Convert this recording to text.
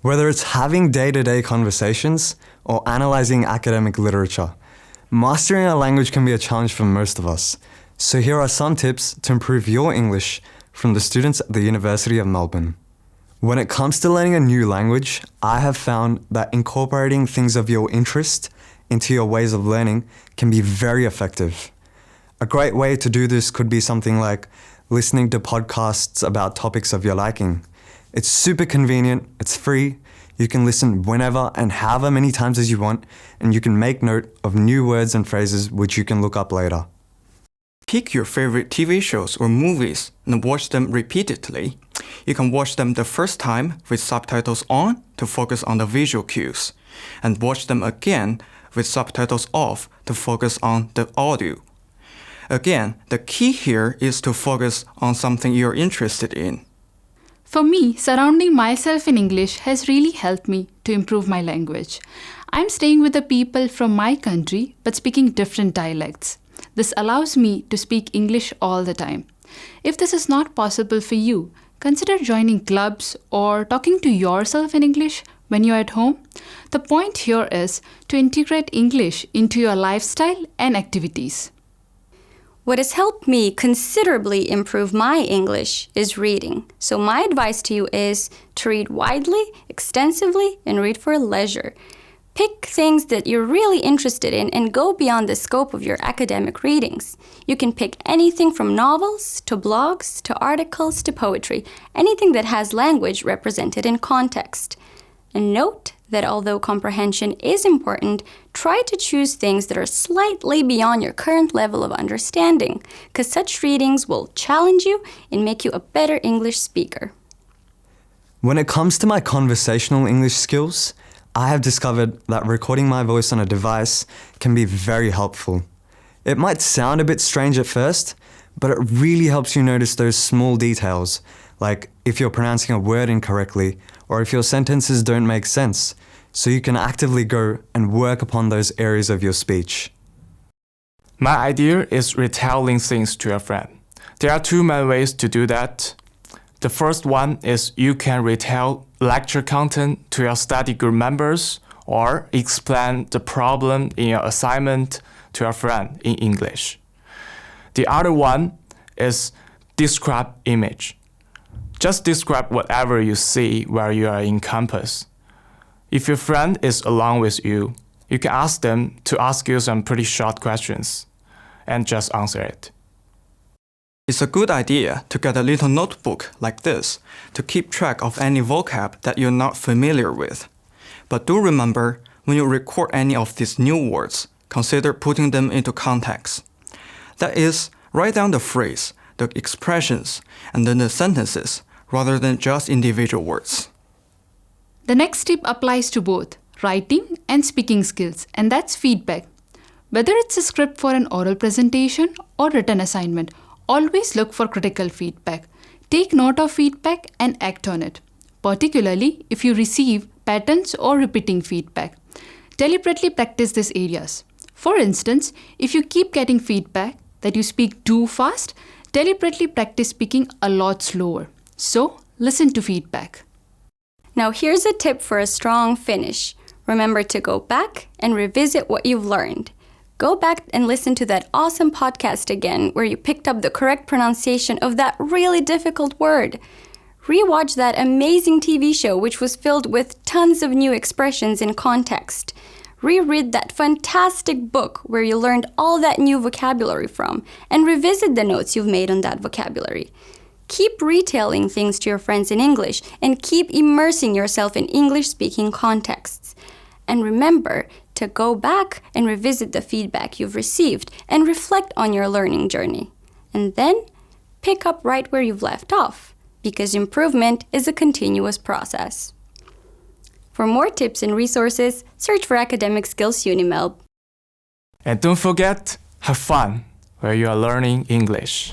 Whether it's having day-to-day conversations or analyzing academic literature, mastering a language can be a challenge for most of us. So here are some tips to improve your English from the students at the University of Melbourne. When it comes to learning a new language, I have found that incorporating things of your interest into your ways of learning can be very effective. A great way to do this could be something like listening to podcasts about topics of your liking. It's super convenient, it's free, you can listen whenever and however many times as you want, and you can make note of new words and phrases which you can look up later. Pick your favorite TV shows or movies and watch them repeatedly. You can watch them the first time with subtitles on to focus on the visual cues, and watch them again with subtitles off to focus on the audio. Again, the key here is to focus on something you're interested in. For me, surrounding myself in English has really helped me to improve my language. I'm staying with the people from my country but speaking different dialects. This allows me to speak English all the time. If this is not possible for you, consider joining clubs or talking to yourself in English when you're at home. The point here is to integrate English into your lifestyle and activities. What has helped me considerably improve my English is reading. So my advice to you is to read widely, extensively, and read for leisure. Pick things that you're really interested in and go beyond the scope of your academic readings. You can pick anything from novels to blogs to articles to poetry, anything that has language represented in context. And note that although comprehension is important, try to choose things that are slightly beyond your current level of understanding, because such readings will challenge you and make you a better English speaker. When it comes to my conversational English skills, I have discovered that recording my voice on a device can be very helpful. It might sound a bit strange at first, but it really helps you notice those small details, like if you're pronouncing a word incorrectly or if your sentences don't make sense, so you can actively go and work upon those areas of your speech. My idea is retelling things to a friend. There are two main ways to do that. The first one is you can retell lecture content to your study group members or explain the problem in your assignment to a friend in English. The other one is describe image. Just describe whatever you see while you are in campus. If your friend is along with you, you can ask them to ask you some pretty short questions and just answer it. It's a good idea to get a little notebook like this to keep track of any vocab that you're not familiar with. But do remember, when you record any of these new words, consider putting them into context. That is, write down the phrase, the expressions, and then the sentences, rather than just individual words. The next tip applies to both writing and speaking skills, and that's feedback. Whether it's a script for an oral presentation or written assignment, always look for critical feedback. Take note of feedback and act on it, particularly if you receive patterns or repeating feedback. Deliberately practice these areas. For instance, if you keep getting feedback that you speak too fast, deliberately practice speaking a lot slower. So, listen to feedback. Now here's a tip for a strong finish. Remember to go back and revisit what you've learned. Go back and listen to that awesome podcast again where you picked up the correct pronunciation of that really difficult word. Rewatch that amazing TV show which was filled with tons of new expressions in context. Reread that fantastic book where you learned all that new vocabulary from, and revisit the notes you've made on that vocabulary. Keep retelling things to your friends in English and keep immersing yourself in English-speaking contexts. And remember to go back and revisit the feedback you've received and reflect on your learning journey. And then pick up right where you've left off, because improvement is a continuous process. For more tips and resources, search for Academic Skills UniMelb. And don't forget, have fun while you are learning English.